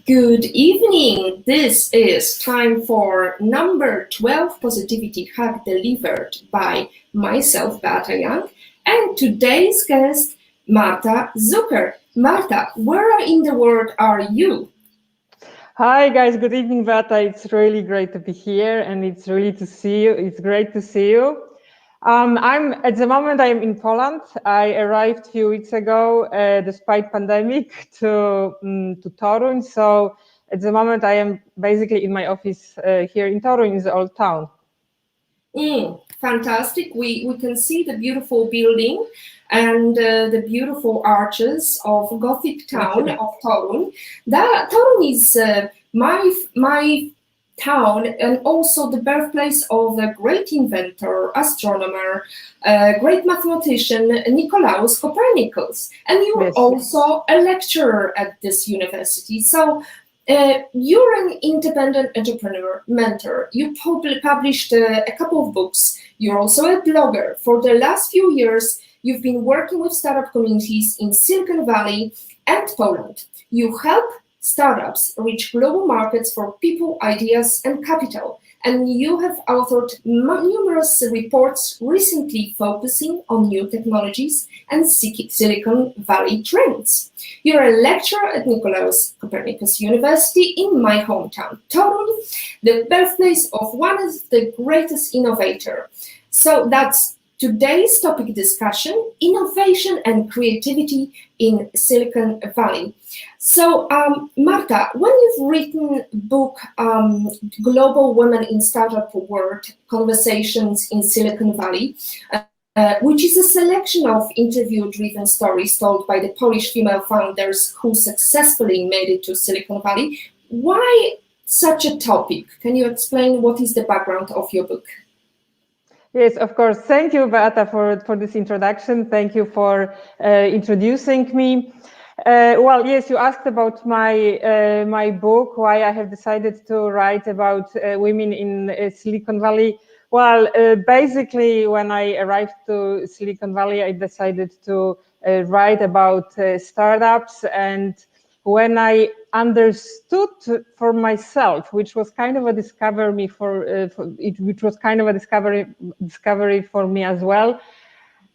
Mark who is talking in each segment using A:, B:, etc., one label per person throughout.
A: Good evening. This is time for number 12 Positivity Hack delivered by myself, Beata, and today's guest, Marta Zucker. Marta, where in the world are you?
B: Hi guys, good evening, Beata. It's really great to be here and it's really to see you. It's great to see you. I'm at the moment I'm in Poland. I arrived a few weeks ago, despite pandemic, to Toruń. So at the moment I am basically in my office here in Toruń, in the old town.
A: Fantastic. We can see the beautiful building and the beautiful arches of Gothic town of Toruń. That Toruń is my town and also the birthplace of a great inventor, astronomer, great mathematician, Nicolaus Copernicus. And you were also a lecturer at this university. So you're an independent entrepreneur, mentor. You published a couple of books. You're also a blogger. For the last few years, you've been working with startup communities in Silicon Valley and Poland. You help startups reach global markets for people, ideas, and capital. And you have authored numerous reports recently focusing on new technologies and Silicon Valley trends. You're a lecturer at Nicolaus Copernicus University in my hometown, Toruń, the birthplace of one of the greatest innovators. So that's today's topic discussion, innovation and creativity in Silicon Valley. So, Marta, when you've written book, Global Women in Startup World, Conversations in Silicon Valley, which is a selection of interview-driven stories told by the Polish female founders who successfully made it to Silicon Valley, why such a topic? Can you explain what is the background of your book?
B: Yes, of course. Thank you, Beata, for this introduction. Thank you for introducing me. Well, yes, you asked about my book, why I have decided to write about women in Silicon Valley. Well, basically, when I arrived to Silicon Valley, I decided to write about startups, and when I understood for myself, which was kind of a discovery which was kind of a discovery for me as well,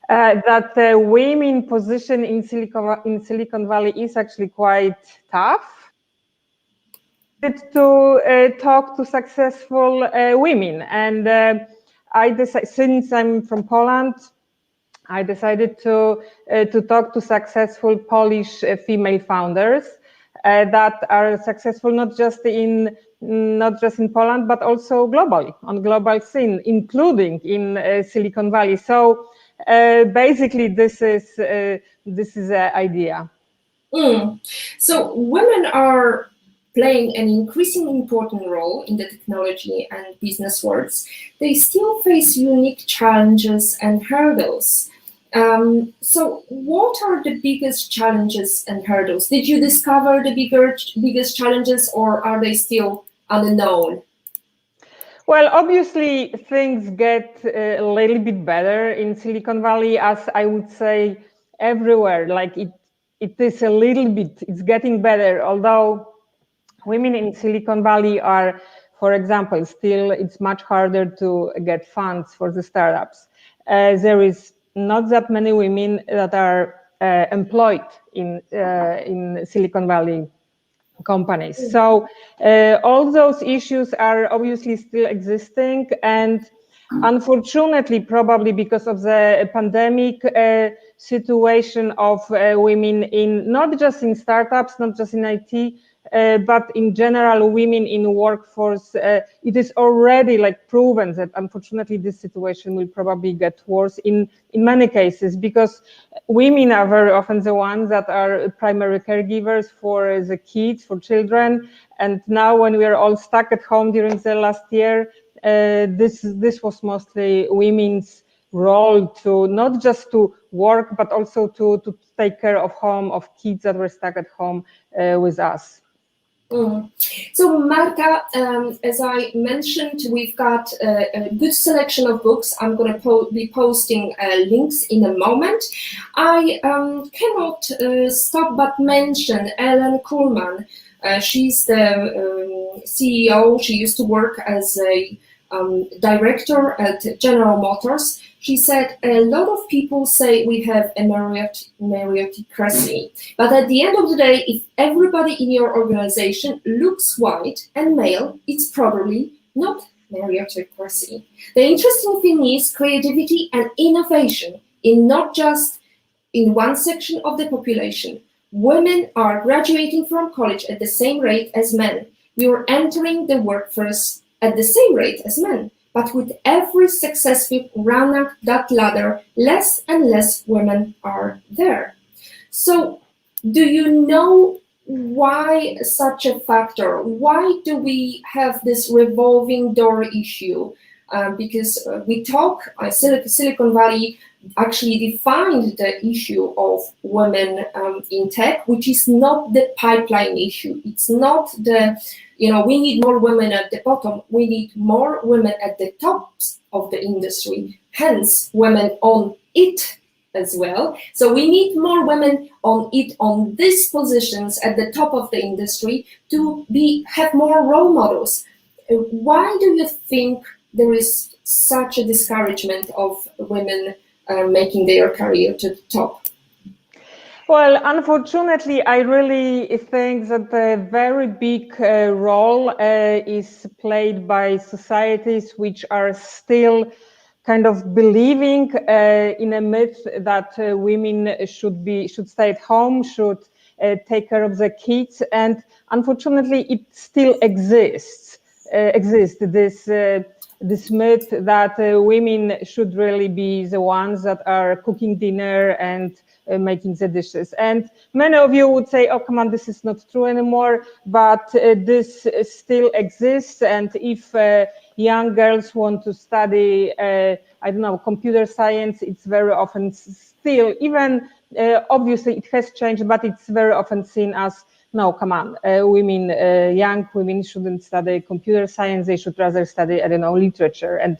B: that the women position in Silicon Valley is actually quite tough. To talk to successful women, and I decided, since I'm from Poland, I decided to talk to successful Polish female founders that are successful not just in Poland but also globally, on global scene, including in Silicon Valley. So basically, this is the idea.
A: So women are playing an increasingly important role in the technology and business worlds. They still face unique challenges and hurdles. So what are the biggest challenges and hurdles? Did you discover the biggest challenges, or are they still unknown?
B: Well, obviously things get a little bit better in Silicon Valley, as I would say everywhere. Like it is a little bit, it's getting better, although women in Silicon Valley are, for example, still it's much harder to get funds for the startups. There is not that many women that are employed in Silicon Valley companies. So all those issues are obviously still existing, and unfortunately, probably because of the pandemic situation of women in, not just in startups, not just in IT, but in general, women in workforce, it is already like proven that unfortunately this situation will probably get worse in many cases, because women are very often the ones that are primary caregivers for the kids, for children. And now when we are all stuck at home during the last year, this was mostly women's role, to not just to work, but also to take care of home, of kids that were stuck at home with us.
A: Mm. So, Marta, as I mentioned, we've got a good selection of books. I'm going to be posting links in a moment. I cannot stop but mention Ellen Kullman. She's the CEO. She used to work as a director at General Motors. She said, a lot of people say we have a meritocracy, but at the end of the day, if everybody in your organization looks white and male, it's probably not meritocracy. The interesting thing is creativity and innovation in not just in one section of the population. Women are graduating from college at the same rate as men. You're entering the workforce at the same rate as men. But with every successful run up that ladder, less and less women are there. So, do you know why such a factor? Why do we have this revolving door issue? Because we talk, Silicon Valley actually defined the issue of women in tech, which is not the pipeline issue. It's not the, we need more women at the bottom. We need more women at the top of the industry. Hence, women on it as well. So we need more women on it, on these positions at the top of the industry to have more role models. Why do you think there is such a discouragement of women making their career to the top?
B: Well, unfortunately, I really think that a very big role is played by societies which are still kind of believing in a myth that women should stay at home, should take care of the kids, and unfortunately, it still exists. This myth that women should really be the ones that are cooking dinner and making the dishes. And many of you would say, oh, come on, this is not true anymore, but this still exists. And if young girls want to study, I don't know, computer science, it's very often still, even obviously it has changed, but it's very often seen as, no, come on, young women shouldn't study computer science, they should rather study, I don't know, literature. And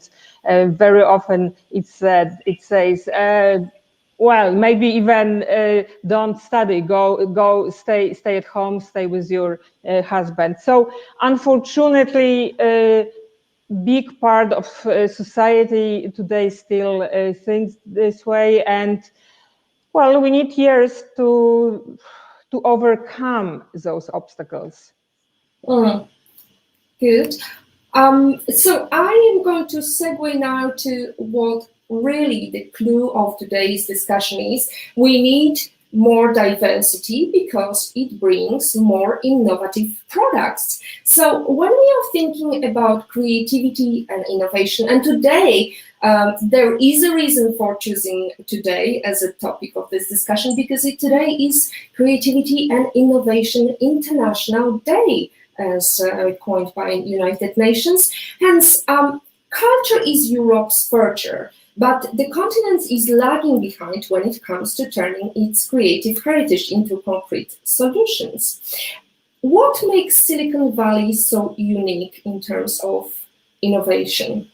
B: very often it says, well, maybe even don't study, go stay at home, stay with your husband. So unfortunately, big part of society today still thinks this way, and well, we need years to overcome those obstacles.
A: Good. So I am going to segue now to what really the clue of today's discussion is. We need more diversity because it brings more innovative products. So when we are thinking about creativity and innovation, and today there is a reason for choosing today as a topic of this discussion, because today is Creativity and Innovation International Day, as coined by United Nations. Hence, culture is Europe's future, but the continent is lagging behind when it comes to turning its creative heritage into concrete solutions. What makes Silicon Valley so unique in terms of innovation?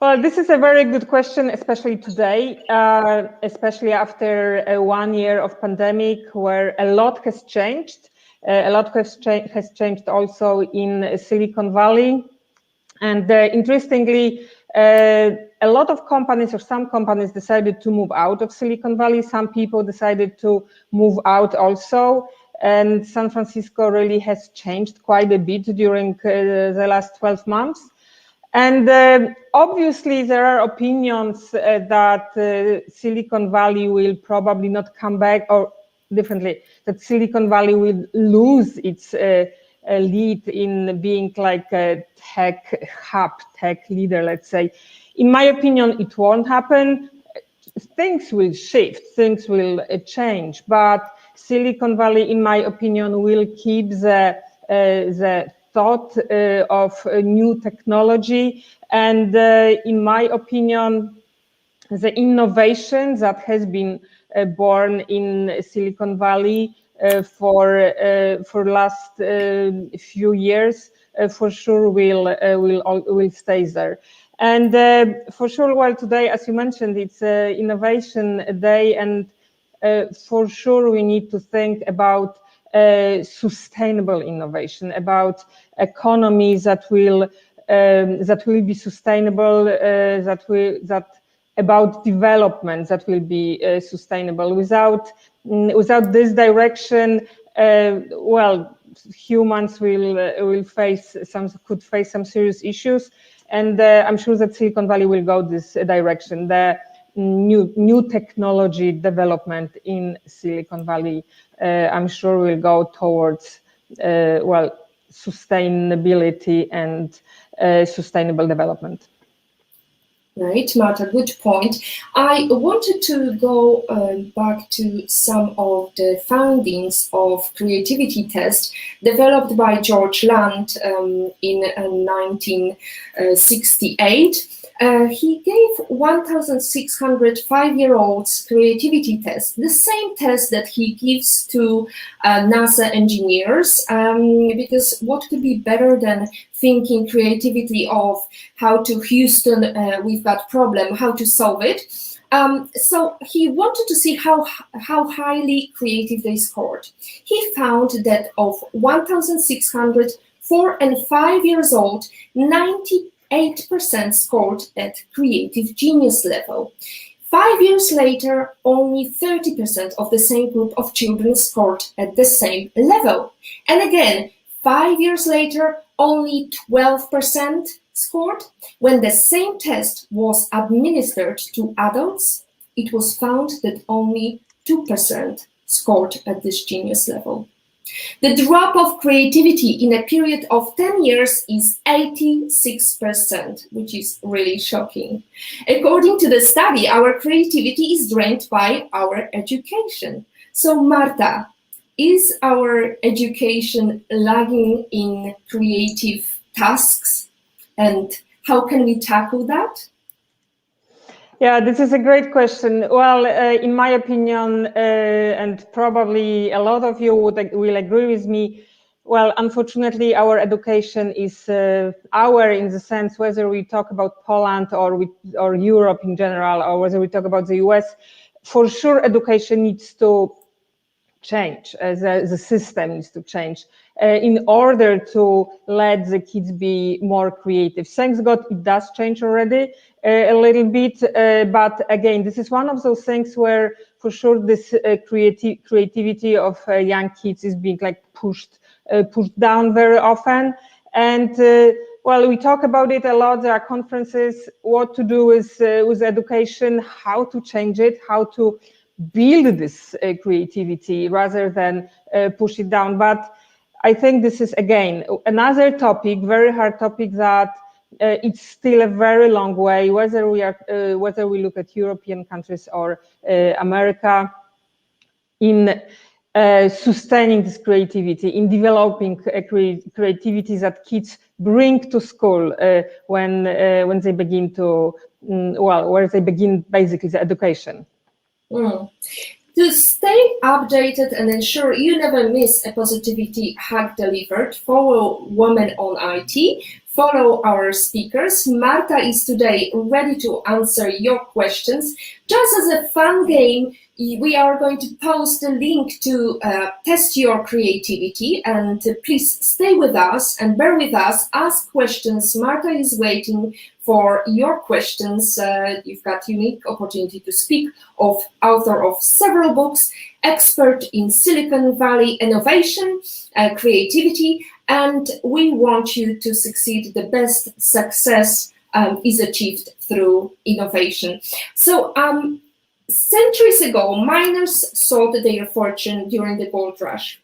B: Well, this is a very good question, especially today, especially after 1 year of pandemic, where a lot has changed. A lot has changed also in Silicon Valley. And interestingly, a lot of companies, or some companies, decided to move out of Silicon Valley. Some people decided to move out also. And San Francisco really has changed quite a bit during the last 12 months. And obviously, there are opinions that Silicon Valley will probably not come back, or differently, that Silicon Valley will lose its lead in being like a tech hub, tech leader, let's say. In my opinion, it won't happen. Things will shift, things will change, but Silicon Valley, in my opinion, will keep the thought of new technology. And in my opinion, the innovation that has been born in Silicon Valley for last few years, for sure will stay there. And for sure, well, today, as you mentioned, it's Innovation Day, and for sure we need to think about sustainable innovation, about economies that will be sustainable, about development that will be sustainable. Without this direction, well, humans could face some serious issues, and I'm sure that Silicon Valley will go this direction. The new technology development in Silicon Valley, I'm sure, will go towards well, sustainability and sustainable development.
A: Right, Marta, good point. I wanted to go back to some of the findings of creativity test developed by George Land in 1968. He gave 1,600 5-year-olds creativity test, the same test that he gives to NASA engineers, because what could be better than thinking creativity of how to Houston, we've got problem, how to solve it. So he wanted to see how highly creative they scored. He found that of 1,600 4 and 5 years old, 98% scored at creative genius level. 5 years later, only 30% of the same group of children scored at the same level. And again, 5 years later, only 12% scored. When the same test was administered to adults, it was found that only 2% scored at this genius level. The drop of creativity in a period of 10 years is 86%, which is really shocking. According to the study, our creativity is drained by our education. So, Marta, is our education lagging in creative tasks? And how can we tackle that?
B: Yeah, this is a great question. Well, in my opinion, and probably a lot of you will agree with me, well, unfortunately, our education is in the sense whether we talk about Poland or Europe in general, or whether we talk about the US, for sure education needs to change, the system needs to change in order to let the kids be more creative. Thanks God, it does change already a little bit, but again, this is one of those things where for sure this creativity of young kids is being like pushed down very often. And well, we talk about it a lot. There are conferences, what to do with education, how to change it, how to build this creativity rather than push it down. But I think this is, again, another topic, very hard topic that it's still a very long way, whether we look at European countries or America, in sustaining this creativity, in developing creativity that kids bring to school when they begin to, well, where they begin basically the education.
A: To stay updated and ensure you never miss a positivity hack delivered, follow Women on IT, follow our speakers. Marta is today ready to answer your questions. Just as a fun game, we are going to post a link to test your creativity, and please stay with us and bear with us, ask questions. Marta is waiting for your questions. You've got unique opportunity to speak of author of several books, expert in Silicon Valley innovation, creativity, and we want you to succeed. The best success is achieved through innovation. So, centuries ago, miners sought their fortune during the gold rush.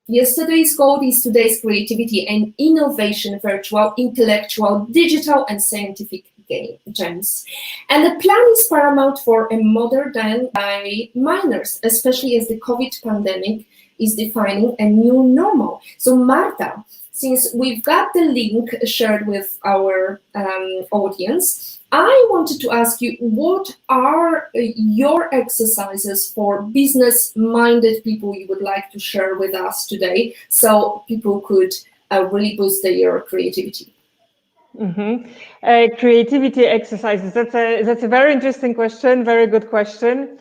A: Yesterday's gold is today's creativity and innovation, virtual, intellectual, digital, and scientific gems. And the plan is paramount for a modern day by miners, especially as the COVID pandemic is defining a new normal. So, Marta, since we've got the link shared with our audience, I wanted to ask you, what are your exercises for business-minded people you would like to share with us today, so people could really boost their creativity?
B: Creativity exercises. That's a very interesting question. Very good question.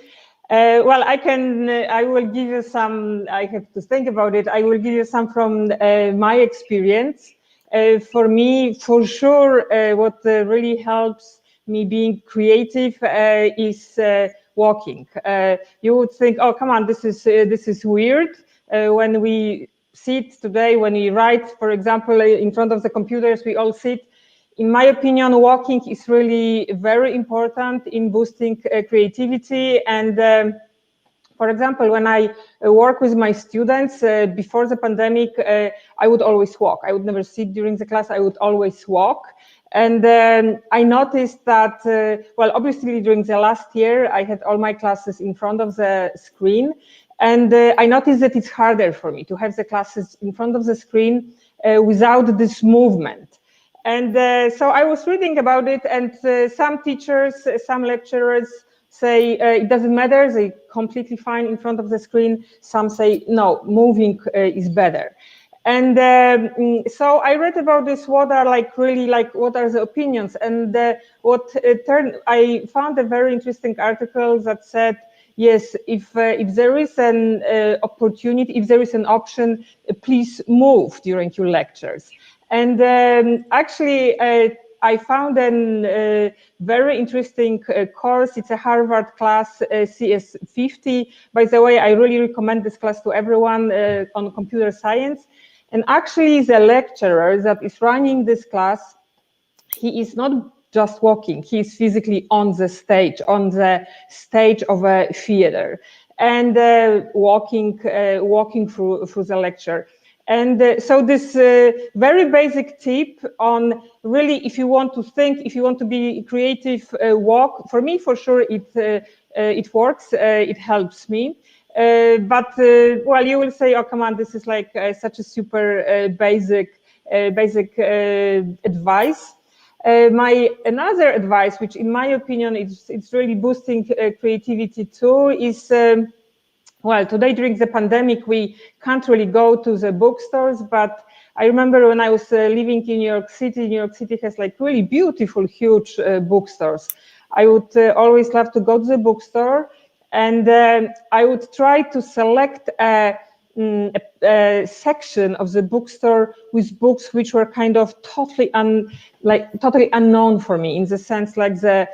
B: Well, I will give you some. I have to think about it. I will give you some from my experience. For me, for sure, what really helps me being creative is walking. You would think, oh, come on, this is weird. When we sit today, when we write, for example, in front of the computers, we all sit. In my opinion, walking is really very important in boosting creativity. And for example, when I work with my students before the pandemic, I would always walk. I would never sit during the class. I would always walk. And I noticed that, well, obviously during the last year, I had all my classes in front of the screen. And I noticed that it's harder for me to have the classes in front of the screen without this movement. And so I was reading about it, and some teachers, some lecturers say it doesn't matter, they're completely fine in front of the screen. Some say, no, moving is better. And so I read about this, what are what are the opinions? And I found a very interesting article that said, yes, if there is an opportunity, if there is an option, please move during your lectures. And actually, I found a very interesting course. It's a Harvard class, CS50. By the way, I really recommend this class to everyone on computer science. And actually, the lecturer that is running this class, he is not just walking, he is physically on the stage of a theater, and walking through the lecture. And so this very basic tip on really, if you want to think, if you want to be creative, walk. For me, for sure, it works. It helps me. But well, you will say, oh, come on, this is like such a super basic advice. Another advice, which in my opinion it's really boosting creativity too, is well, today during the pandemic, we can't really go to the bookstores, but I remember when I was living in New York City has like really beautiful, huge bookstores. I would always love to go to the bookstore, and I would try to select a section of the bookstore with books which were kind of totally unknown for me, in the sense like the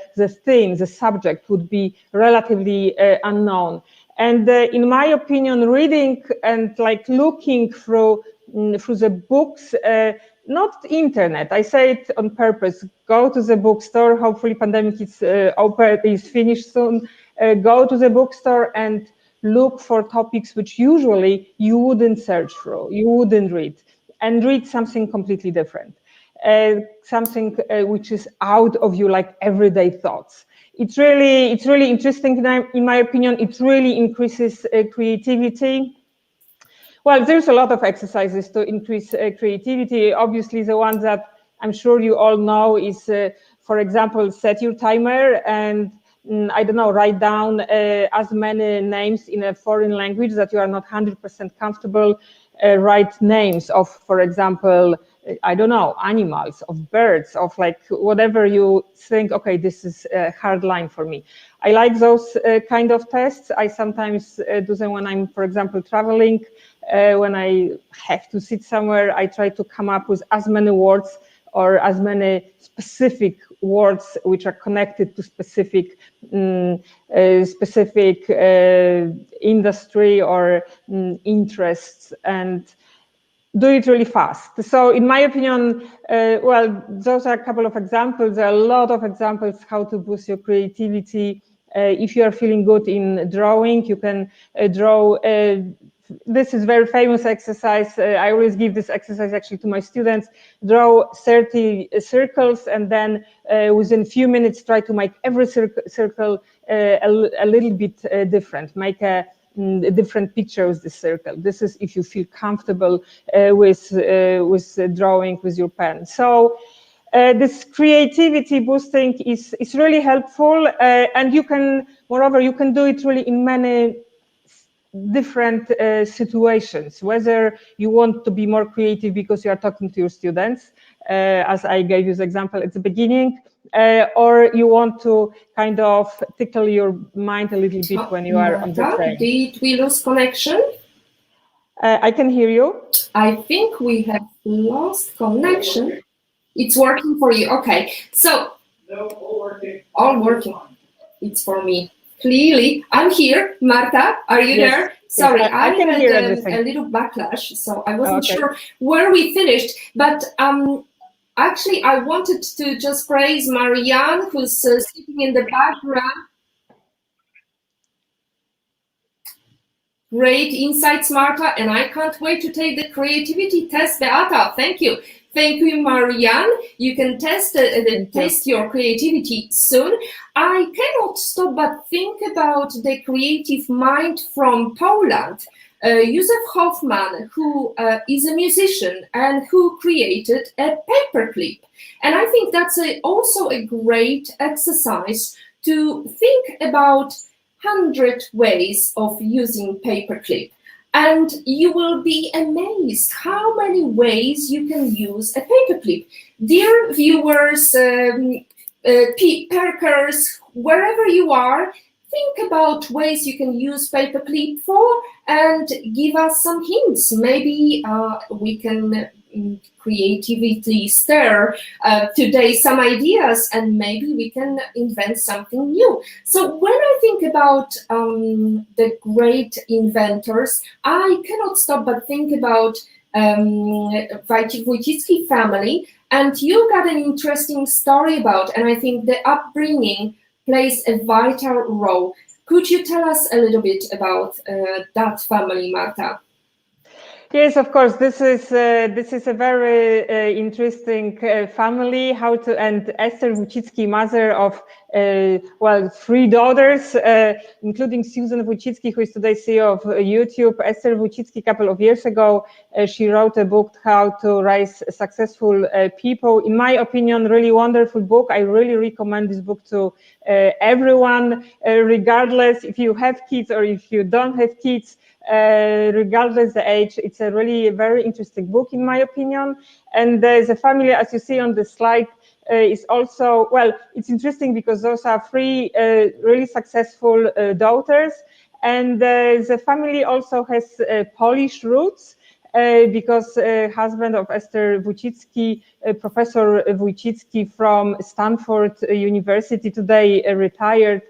B: theme, the subject would be relatively unknown. And in my opinion, reading and like looking through the books, not internet, I say it on purpose, go to the bookstore, hopefully pandemic is finished soon, go to the bookstore and look for topics which usually you wouldn't search through, you wouldn't read, and read something completely different, something which is out of your like everyday thoughts. It's really interesting in my opinion. It really increases creativity. Well, there's a lot of exercises to increase creativity. Obviously, the ones that I'm sure you all know is, for example, set your timer and I don't know, write down as many names in a foreign language that you are not 100% comfortable. Write names of, for example, I don't know, animals, of birds, of like whatever you think, okay, this is a hard line for me. I like those kind of tests. I sometimes do them when I'm, for example, traveling. When I have to sit somewhere, I try to come up with as many words or as many specific words which are connected to specific industry or interests, and do it really fast. So in my opinion, well, those are a couple of examples. There are a lot of examples how to boost your creativity. If you are feeling good in drawing, you can draw. This is very famous exercise. I always give this exercise actually to my students. Draw 30 circles, and then within a few minutes try to make every circle a little bit different. Make a different picture with the circle. This is if you feel comfortable with drawing with your pen. So this creativity boosting is really helpful, and you can, moreover, you can do it really in many different situations, whether you want to be more creative because you are talking to your students, as I gave you the example at the beginning, or you want to kind of tickle your mind a little bit when you are on the train.
A: Did we lose connection?
B: I can hear you.
A: I think we have lost connection. It's working for you. Okay, so
C: No, all working.
A: All working. It's for me. Clearly, I'm here. Marta, are you
B: Yes.
A: there? Sorry,
B: Yes, I can
A: had
B: hear everything.
A: a little backlash, so I wasn't
B: Okay.
A: sure where we finished. But actually, I wanted to just praise Marianne, who's sitting in the background. Great insights, Marta, and I can't wait to take the creativity test, Beata. Thank you. Thank you, Marianne. You can test your creativity soon. I cannot stop but think about the creative mind from Poland. Józef Hoffman, who is a musician and who created a paperclip. And I think that's also a great exercise to think about 100 ways of using paperclip. And you will be amazed how many ways you can use a paperclip. Dear viewers, perkers, wherever you are, think about ways you can use paperclip for and give us some hints. Maybe we can creativity stir today some ideas, and maybe we can invent something new. So when I think about the great inventors, I cannot stop but think about Wojcicki family, and you got an interesting story about, and I think the upbringing plays a vital role. Could you tell us a little bit about that family, Marta?
B: Yes, of course. This is a very interesting family. And Esther Wojcicki, mother of 3 daughters, including Susan Wojcicki, who is today CEO of YouTube. Esther Wojcicki, a couple of years ago, she wrote a book, How to Raise Successful People. In my opinion, really wonderful book. I really recommend this book to everyone, regardless if you have kids or if you don't have kids. Regardless the age, it's a really very interesting book in my opinion. And the family, as you see on the slide, is also, it's interesting because those are 3 really successful daughters, and the family also has Polish roots, because husband of Esther Wojcicki, Professor Wojcicki from Stanford University, today retired.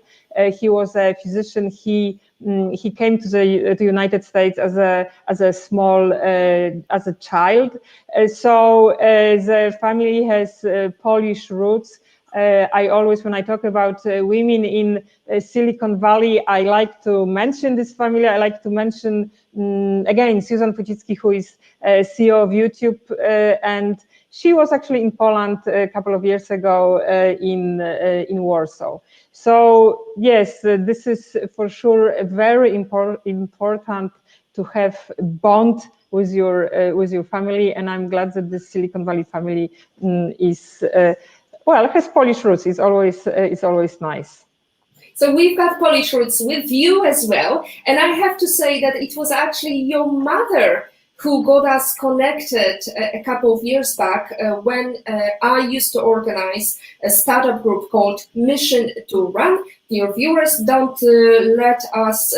B: He was a physician. He came to the United States as a child. So the family has Polish roots. I always, when I talk about women in Silicon Valley, I like to mention this family. I like to mention again Susan Wojcicki, who is CEO of YouTube, and she was actually in Poland a couple of years ago in Warsaw. So yes, this is for sure very important to have a bond with your family, and I'm glad that this Silicon Valley family has Polish roots. It's always nice.
A: So we've got Polish roots with you as well, and I have to say that it was actually your mother who got us connected a couple of years back when I used to organize a startup group called Mission to Run. Dear viewers, don't let us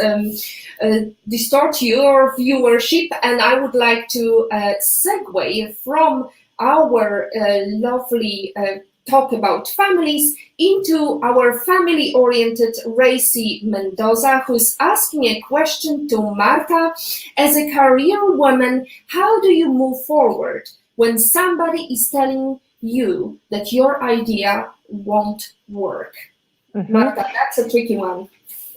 A: distort your viewership, and I would like to segue from our lovely talk about families into our family-oriented Racy Mendoza, who's asking a question to Marta. As a career woman, how do you move forward when somebody is telling you that your idea won't work? Mm-hmm. Marta, that's a tricky one.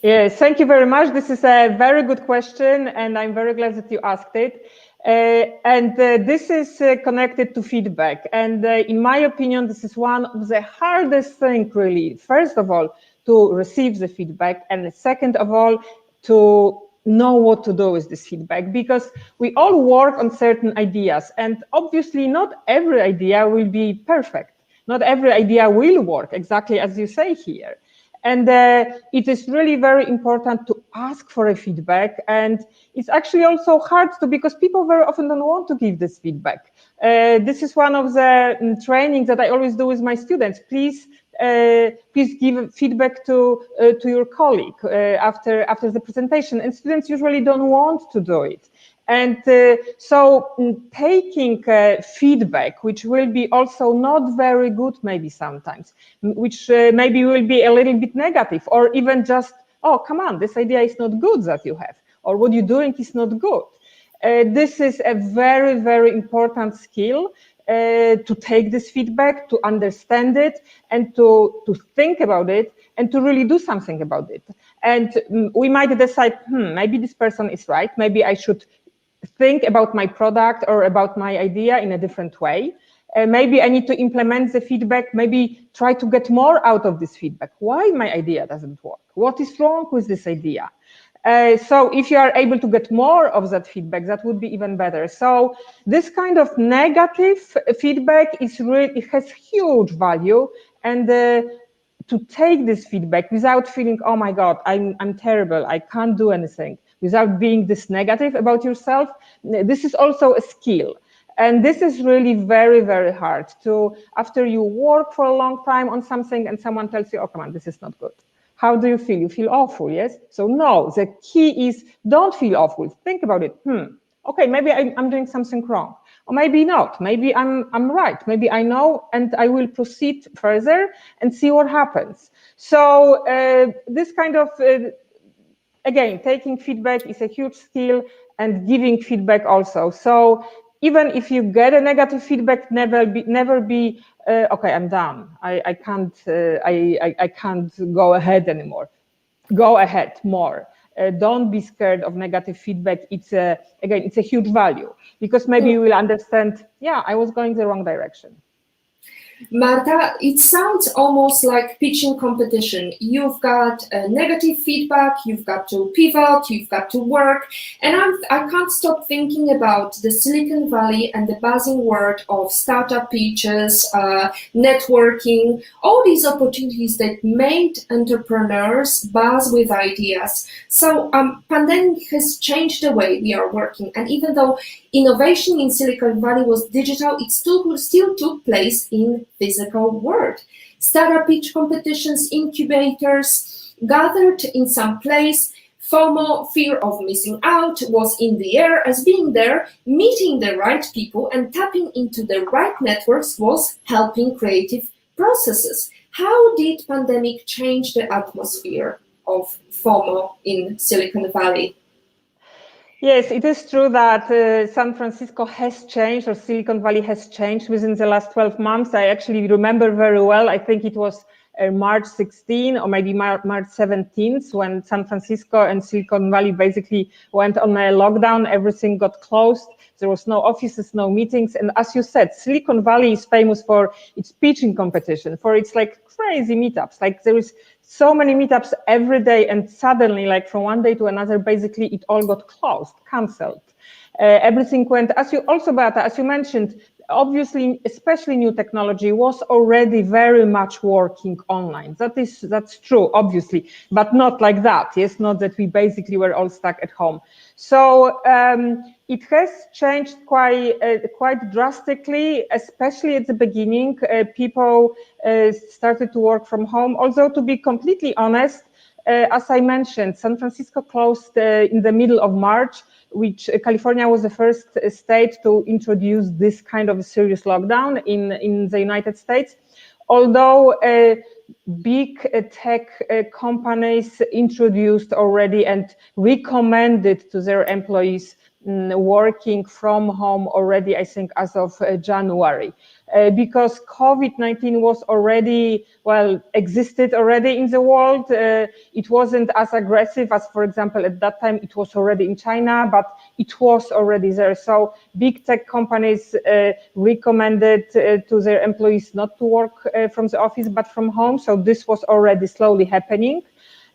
B: Yes, thank you very much. This is a very good question, and I'm very glad that you asked it. This is connected to feedback. And in my opinion, this is one of the hardest things, really. First of all, to receive the feedback, and second of all, to know what to do with this feedback, because we all work on certain ideas, and obviously not every idea will be perfect. Not every idea will work, exactly as you say here. And it is really very important to ask for a feedback. And it's actually also hard to, because people very often don't want to give this feedback. This is one of the trainings that I always do with my students. Please give feedback to your colleague after the presentation. And students usually don't want to do it. And so taking feedback, which will be also not very good maybe sometimes, which maybe will be a little bit negative, or even just, oh, come on, this idea is not good that you have, or what you're doing is not good. This is a very, very important skill to take this feedback, to understand it, and to think about it, and to really do something about it. And we might decide, maybe this person is right, maybe I should think about my product or about my idea in a different way. Maybe I need to implement the feedback, maybe try to get more out of this feedback. Why my idea doesn't work? What is wrong with this idea? So if you are able to get more of that feedback, that would be even better. So this kind of negative feedback is really, it has huge value. And to take this feedback without feeling, oh my God, I'm terrible, I can't do anything, without being this negative about yourself, this is also a skill. And this is really very, very hard to, after you work for a long time on something and someone tells you, oh, come on, this is not good. How do you feel? You feel awful, yes? So no, the key is don't feel awful. Think about it. Okay, maybe I'm doing something wrong. Or maybe not. Maybe I'm right. Maybe I know, and I will proceed further and see what happens. So this kind of, again, taking feedback is a huge skill, and giving feedback also. So even if you get a negative feedback, never be okay, I'm done. I can't go ahead anymore. Go ahead more. Don't be scared of negative feedback. Again, it's a huge value, because maybe you will understand, yeah, I was going the wrong direction.
A: Marta, it sounds almost like pitching competition. You've got negative feedback, you've got to pivot, you've got to work. And I can't stop thinking about the Silicon Valley and the buzzing word of startup pitches, networking, all these opportunities that made entrepreneurs buzz with ideas. So pandemic has changed the way we are working. And even though innovation in Silicon Valley was digital, it still took place in physical world. Startup pitch competitions, incubators gathered in some place. FOMO, fear of missing out, was in the air, as being there, meeting the right people and tapping into the right networks was helping creative processes. How did pandemic change the atmosphere of FOMO in Silicon Valley?
B: Yes, it is true that San Francisco has changed, or Silicon Valley has changed within the last 12 months. I actually remember very well, I think it was March 16 or maybe March 17th, when San Francisco and Silicon Valley basically went on a lockdown. Everything got closed. There was no offices, no meetings. And as you said, Silicon Valley is famous for its pitching competition, for its like crazy meetups. Like there is so many meetups every day, and suddenly, like from one day to another, basically it all got closed, cancelled. Everything went, as you also, Beata, as you mentioned, obviously, especially new technology was already very much working online. That's true, obviously, but not like that. Yes, not that we basically were all stuck at home. So it has changed quite drastically, especially at the beginning. People started to work from home. Although, to be completely honest, as I mentioned, San Francisco closed in the middle of March, which California was the first state to introduce this kind of a serious lockdown in the United States. Although big tech companies introduced already and recommended to their employees working from home already, I think, as of January. Because COVID-19 was already, well, existed already in the world. It wasn't as aggressive as, for example, at that time, it was already in China, but it was already there. So big tech companies recommended to their employees not to work from the office, but from home. So this was already slowly happening.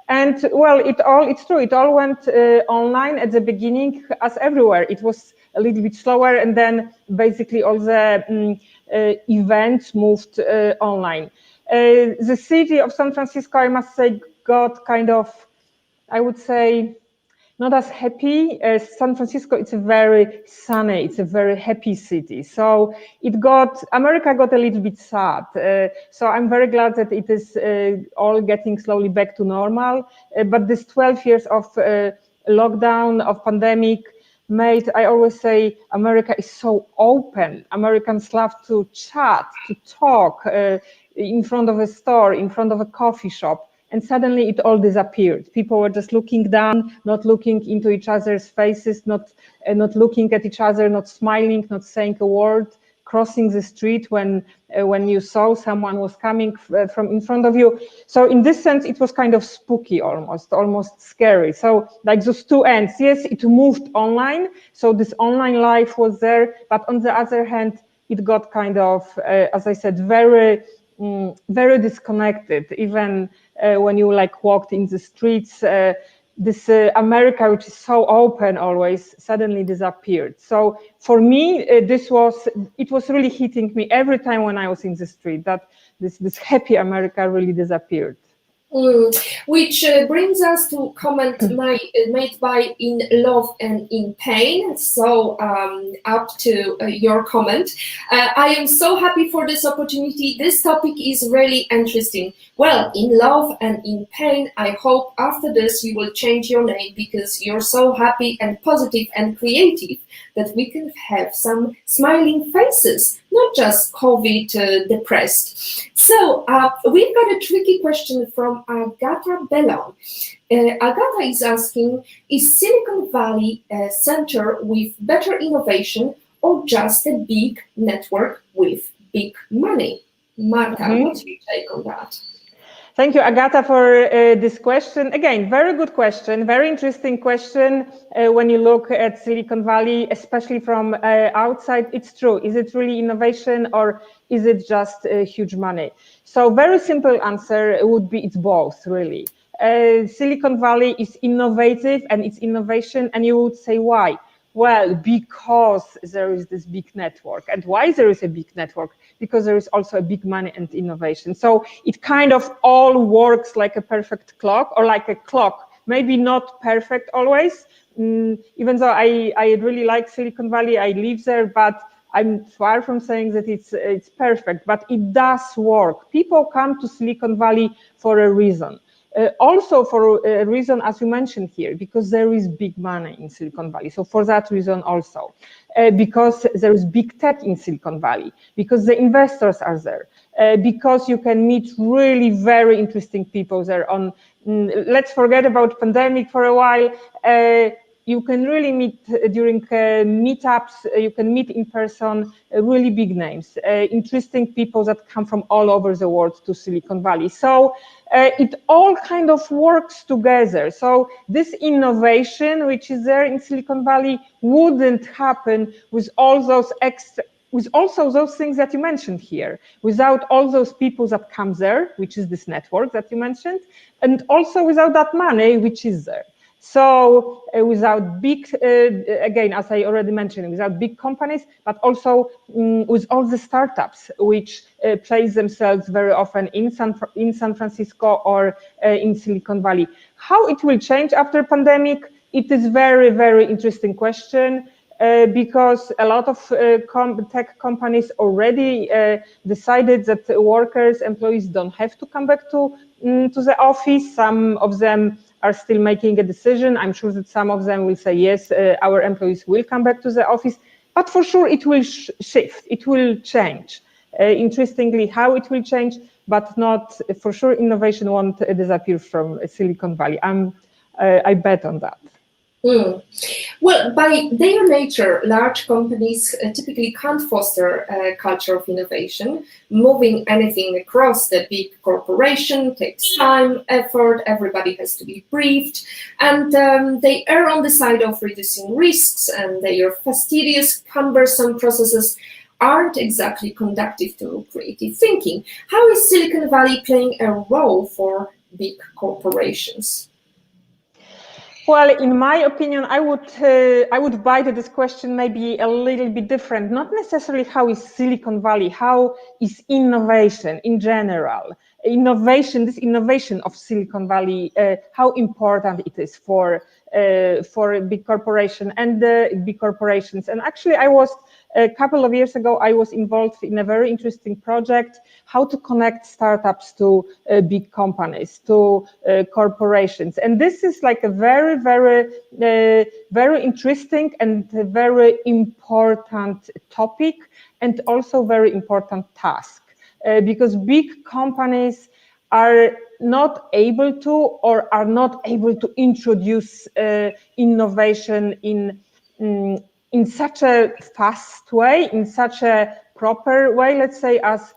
B: And well, it's true, it all went online at the beginning, as everywhere. It was a little bit slower, and then basically all the events moved online. The city of San Francisco, I must say, got kind of, I would say, not as happy. San Francisco, it's a very sunny, it's a very happy city. So America got a little bit sad. So I'm very glad that it is all getting slowly back to normal. But this 12 years of lockdown, of pandemic, made, I always say, America is so open. Americans love to chat, to talk in front of a store, in front of a coffee shop. And suddenly it all disappeared. People were just looking down, not looking into each other's faces, not looking at each other, not smiling, not saying a word, crossing the street when you saw someone was coming from in front of you. So in this sense, it was kind of spooky, almost scary. So like those two ends, yes, it moved online. So this online life was there, but on the other hand, it got kind of, as I said, very disconnected. Even when you like walked in the streets, this America, which is so open always, suddenly disappeared. So for me, it was really hitting me every time when I was in the street, that this happy America really disappeared.
A: Which brings us to comment made by In Love and in Pain. So up to your comment. I am so happy for this opportunity. This topic is really interesting. Well, In Love and in Pain, I hope after this you will change your name, because you're so happy and positive and creative that we can have some smiling faces, not just COVID depressed. So we've got a tricky question from Agata Bellon. Agata is asking, is Silicon Valley a center with better innovation or just a big network with big money? Marta, what's your take on that?
B: Thank you, Agata, for this question. Again, very good question, very interesting question. When you look at Silicon Valley, especially from outside, it's true. Is it really innovation, or is it just huge money? So very simple answer would be it's both, really. Silicon Valley is innovative and it's innovation, and you would say why? Well, because there is this big network. And why there is a big network? Because there is also a big money and innovation. So it kind of all works like a perfect clock, or like a clock, maybe not perfect always. Even though I really like Silicon Valley, I live there, but I'm far from saying that it's perfect, but it does work. People come to Silicon Valley for a reason. Also for a reason, as you mentioned here, because there is big money in Silicon Valley. So for that reason also, because there is big tech in Silicon Valley, because the investors are there, because you can meet really very interesting people there. Let's forget about pandemic for a while. You can really meet during meetups, you can meet in person really big names, interesting people that come from all over the world to Silicon Valley. So it all kind of works together. So this innovation, which is there in Silicon Valley, wouldn't happen with all those with also those things that you mentioned here, without all those people that come there, which is this network that you mentioned, and also without that money, which is there. So without big, again, as I already mentioned, without big companies, but also with all the startups, which place themselves very often in San Francisco or in Silicon Valley. How it will change after pandemic? It is very, very interesting question. Because a lot of tech companies already decided that workers, employees don't have to come back to the office. Some of them are still making a decision. I'm sure that some of them will say, yes, our employees will come back to the office, but for sure it will shift, it will change. Interestingly, how it will change, but not for sure innovation won't disappear from Silicon Valley. I bet on that.
A: Well, by their nature, large companies typically can't foster a culture of innovation. Moving anything across the big corporation takes time, effort, everybody has to be briefed, and they err on the side of reducing risks, and their fastidious, cumbersome processes aren't exactly conducive to creative thinking. How is Silicon Valley playing a role for big corporations?
B: Well, in my opinion, I would bite this question maybe a little bit different. Not necessarily how is Silicon Valley, how is innovation in general, this innovation of Silicon Valley, how important it is for big corporation and big corporations. And actually, a couple of years ago, I was involved in a very interesting project, how to connect startups to big companies, to corporations. And this is like a very, very interesting and very important topic, and also very important task, because big companies are not able to, or are not able to introduce innovation in such a fast way, in such a proper way, let's say, as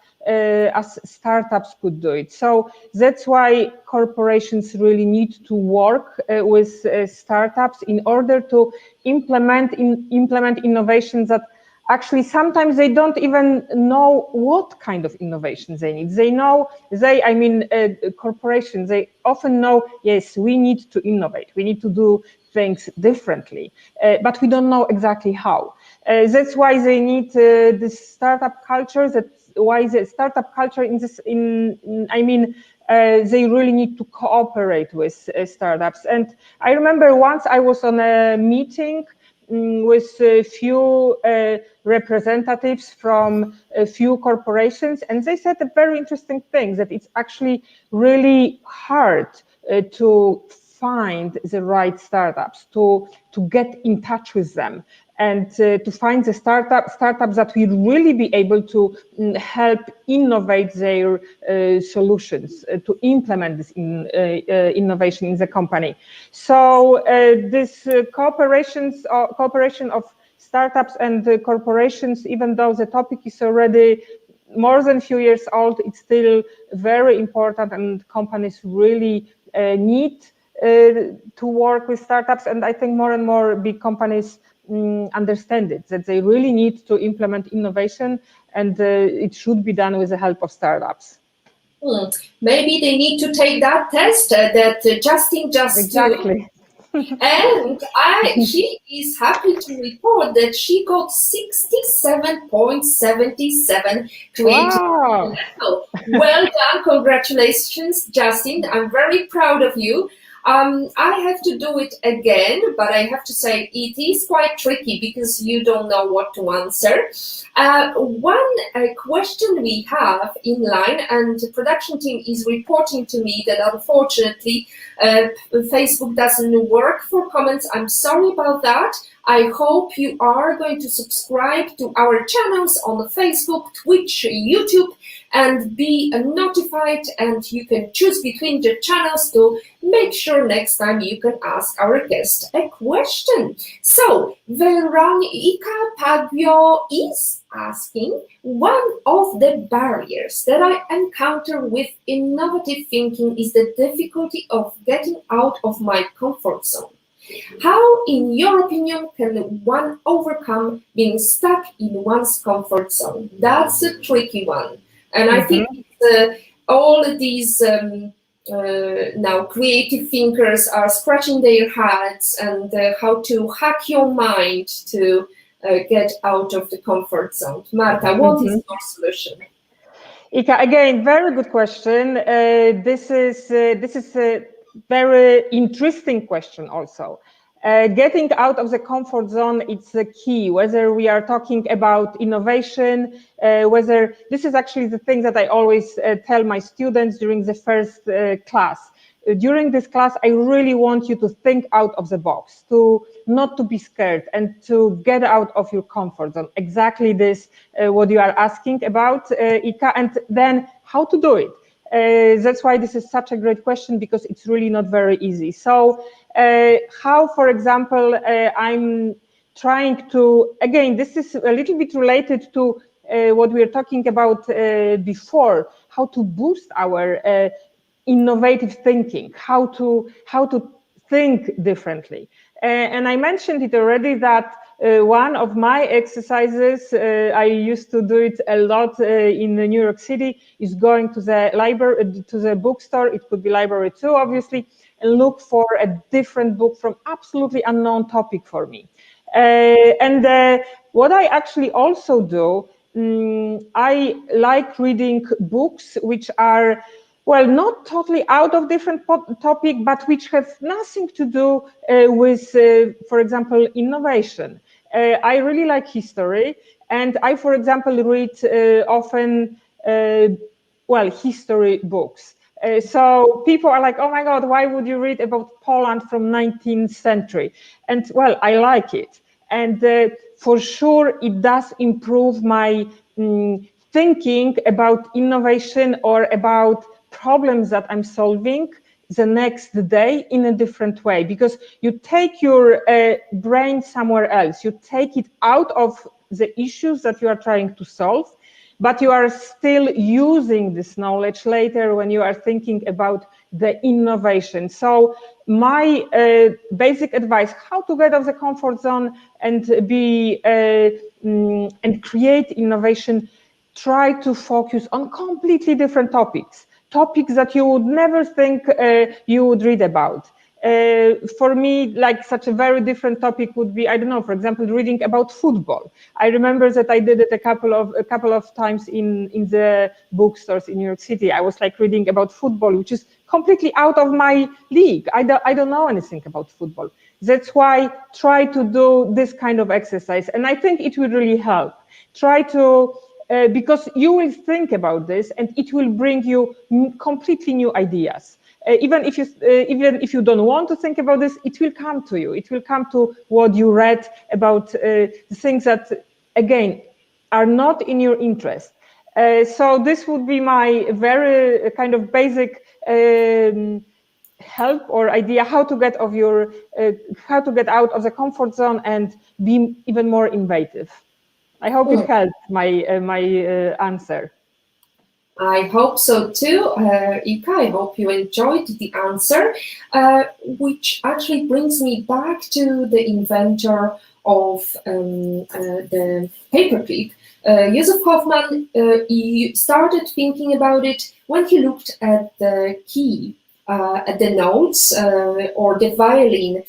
B: startups could do it. So that's why corporations really need to work with startups in order to implement innovations that actually sometimes they don't even know what kind of innovations they need. Corporations, they often know, yes, we need to innovate, we need to do things differently, but we don't know exactly how. That's why they need this startup culture. That's why the startup culture they really need to cooperate with startups. And I remember once I was on a meeting with a few representatives from a few corporations, and they said a very interesting thing, that it's actually really hard to find the right startups, to get in touch with them, and to find the startups that will really be able to help innovate their solutions, to implement this innovation in the company. So this cooperation of startups and corporations, even though the topic is already more than a few years old, it's still very important, and companies really need to work with startups. And I think more and more big companies understand it, that they really need to implement innovation, and it should be done with the help of startups.
A: Maybe they need to take that test that Justin just
B: exactly.
A: And she is happy to report that she got 67.77 creative
B: wow.
A: level. Well done, congratulations, Justin. I'm very proud of you. I have to do it again, but I have to say it is quite tricky because you don't know what to answer. One question we have in line, and the production team is reporting to me that unfortunately Facebook doesn't work for comments. I'm sorry about that. I hope you are going to subscribe to our channels on Facebook, Twitch, YouTube, and be notified, and you can choose between the channels to make sure next time you can ask our guest a question. So, Veronica Pagio is asking, one of the barriers that I encounter with innovative thinking is the difficulty of getting out of my comfort zone. How, in your opinion, can one overcome being stuck in one's comfort zone? That's a tricky one. And I think all of these now creative thinkers are scratching their heads and how to hack your mind to get out of the comfort zone. Marta, what is your solution?
B: Ika, again, very good question. This is a very interesting question also. Getting out of the comfort zone, it's the key, whether we are talking about innovation, whether this is actually the thing that I always tell my students during the first class. During this class, I really want you to think out of the box, not to be scared, and to get out of your comfort zone. Exactly this, what you are asking about, Ika, and then how to do it. That's why this is such a great question, because it's really not very easy. So how, for example, I'm trying to, again, this is a little bit related to what we were talking about before, how to boost our innovative thinking, how to think differently. And I mentioned it already that one of my exercises, I used to do it a lot in New York City, is going to the library, to the bookstore. It could be library too, obviously, and look for a different book from absolutely unknown topic for me. What I actually also do, I like reading books which are, well, not totally out of different topic, but which have nothing to do with, for example, innovation. I really like history, and I, for example, read often, well, history books. So people are like, oh my God, why would you read about Poland from 19th century? And well, I like it. And for sure, it does improve my thinking about innovation or about problems that I'm solving the next day in a different way, because you take your brain somewhere else. You take it out of the issues that you are trying to solve, but you are still using this knowledge later when you are thinking about the innovation. So my basic advice, how to get out of the comfort zone and be and create innovation, try to focus on completely different topics that you would never think you would read about. For me, like such a very different topic would be, I don't know, for example, reading about football. I remember that I did it a couple of times in the bookstores in New York City. I was like reading about football, which is completely out of my league. I don't know anything about football. That's why try to do this kind of exercise, and I think it will really help. Try to because you will think about this and it will bring you completely new ideas. Even if you don't want to think about this, it will come to you. It will come to what you read about the things that, again, are not in your interest. So this would be my very kind of basic help or idea how to get out of the comfort zone and be even more innovative. I hope it helped my answer.
A: I hope so too, Ika. I hope you enjoyed the answer, which actually brings me back to the inventor of the paperclip. Joseph Hoffman, he started thinking about it when he looked at the key, at the notes or the violin,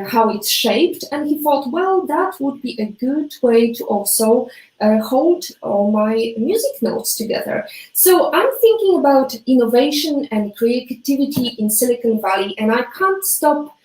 A: how it's shaped, and he thought, well, that would be a good way to also hold all my music notes together. So I'm thinking about innovation and creativity in Silicon Valley, and I can't stop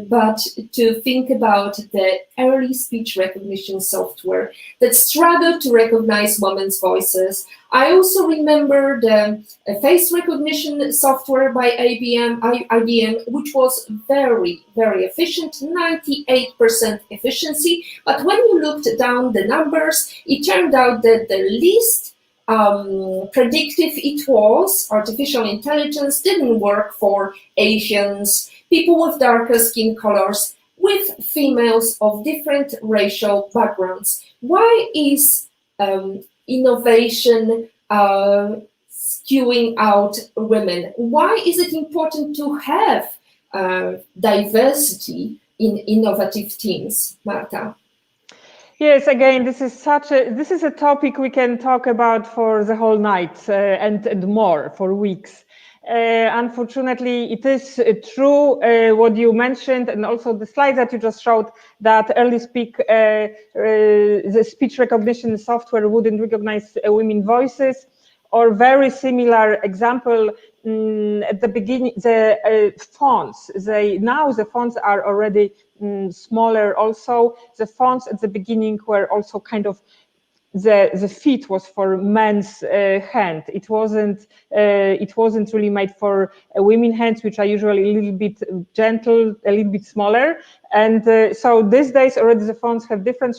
A: but to think about the early speech recognition software that struggled to recognize women's voices. I also remember the face recognition software by IBM, which was very, very efficient, 98% efficiency. But when you looked down the numbers, it turned out that the least predictive it was, artificial intelligence, didn't work for Asians, people with darker skin colors, with females of different racial backgrounds. Why is innovation skewing out women? Why is it important to have diversity in innovative teams, Marta?
B: Yes, again, this is a topic we can talk about for the whole night and more for weeks. Unfortunately, it is true what you mentioned, and also the slide that you just showed, that the speech recognition software wouldn't recognize women's voices. Or very similar example, at the beginning, the fonts. Now the fonts are already smaller. Also, the fonts at the beginning were also kind of the feet was for men's hand. It wasn't really made for women hands, which are usually a little bit gentle, a little bit smaller. And so these days already the fonts have different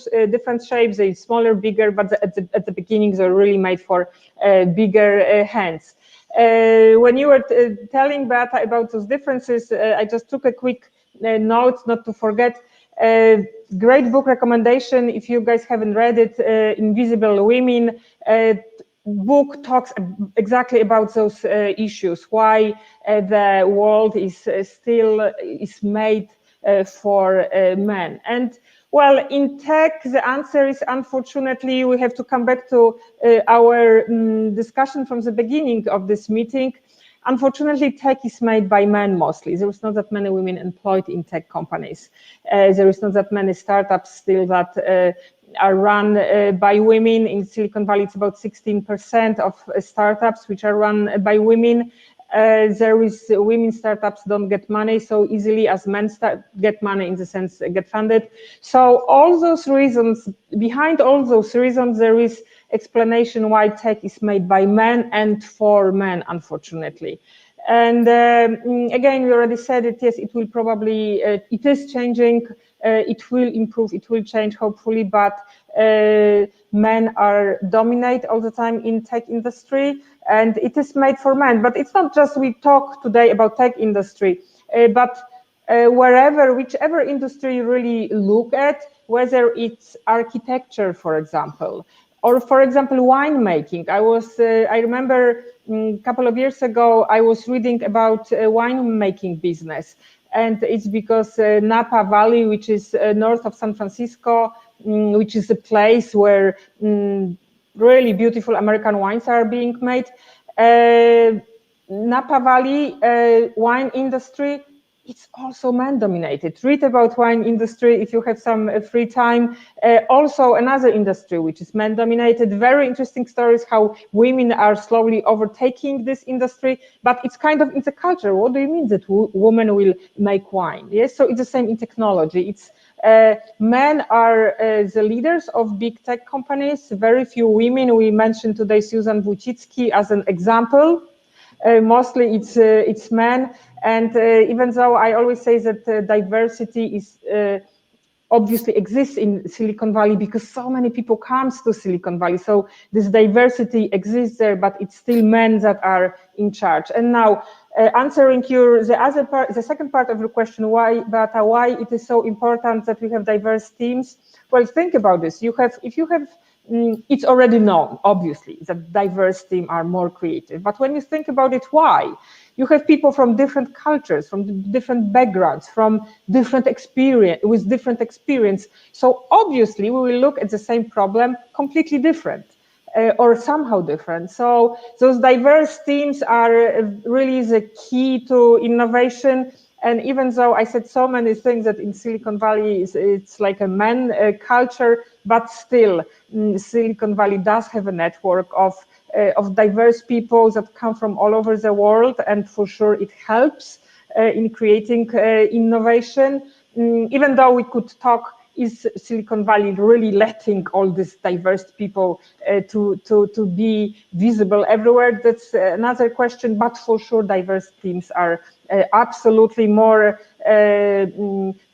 B: shapes. They're smaller, bigger, but at the beginning they're really made for bigger hands. When you were telling Beata about those differences, I just took a quick note not to forget. Great book recommendation if you guys haven't read it, Invisible Women. Book talks exactly about those issues, why the world is still made for men. And well, in tech, the answer is, unfortunately, we have to come back to our discussion from the beginning of this meeting. unfortunately, tech is made by men mostly. There is not that many women employed in tech companies. There is not that many startups still that are run by women. In Silicon Valley, it's about 16% of startups which are run by women. There is women startups don't get money so easily as men get money, in the sense get funded. So all those reasons, behind all those reasons, there is explanation why tech is made by men and for men, unfortunately. And again, we already said it, yes, it will probably, it is changing, it will improve, it will change hopefully, but men are dominate all the time in tech industry, and it is made for men. But it's not just we talk today about tech industry, but whichever industry you really look at, whether it's architecture, for example, or for example, winemaking. I remember a couple of years ago, I was reading about winemaking business. And it's because Napa Valley, which is north of San Francisco, which is a place where really beautiful American wines are being made. Napa Valley wine industry, it's also man-dominated. Read about wine industry if you have some free time. Also another industry which is man-dominated. Very interesting stories how women are slowly overtaking this industry, but it's kind of in the culture. What do you mean that women will make wine? Yes, so it's the same in technology. It's men are the leaders of big tech companies, very few women. We mentioned today Susan Wojcicki as an example. Mostly it's men, and even though I always say that diversity is obviously exists in Silicon Valley because so many people comes to Silicon Valley, so this diversity exists there, but it's still men that are in charge. And now answering the second part of your question, why it is so important that we have diverse teams. Well, think about this. It's already known, obviously, that diverse teams are more creative. But when you think about it, why? You have people from different cultures, from different backgrounds, from different experience. So obviously, we will look at the same problem completely different. Or somehow different. So those diverse teams are really the key to innovation. And even though I said so many things that in Silicon Valley it's like a man culture, but still Silicon Valley does have a network of diverse people that come from all over the world, and for sure it helps in creating innovation. Even though we could talk, is Silicon Valley really letting all these diverse people to be visible everywhere? That's another question, but for sure diverse teams are absolutely more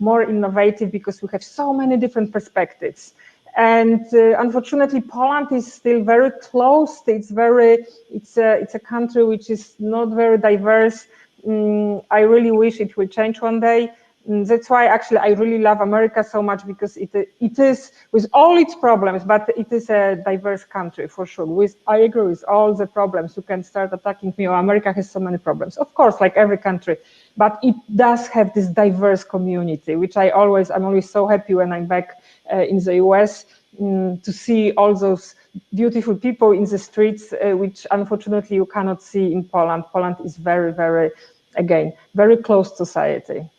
B: innovative because we have so many different perspectives. And unfortunately, Poland is still very closed. It's a country which is not very diverse. I really wish it will change one day. That's why actually I really love America so much, because it is, with all its problems, but it is a diverse country for sure. I agree with all the problems. You can start attacking me. Oh, America has so many problems, of course, like every country, but it does have this diverse community, which I'm always so happy when I'm back in the US to see all those beautiful people in the streets, which unfortunately you cannot see in Poland. Poland is very, very, again, very closed society.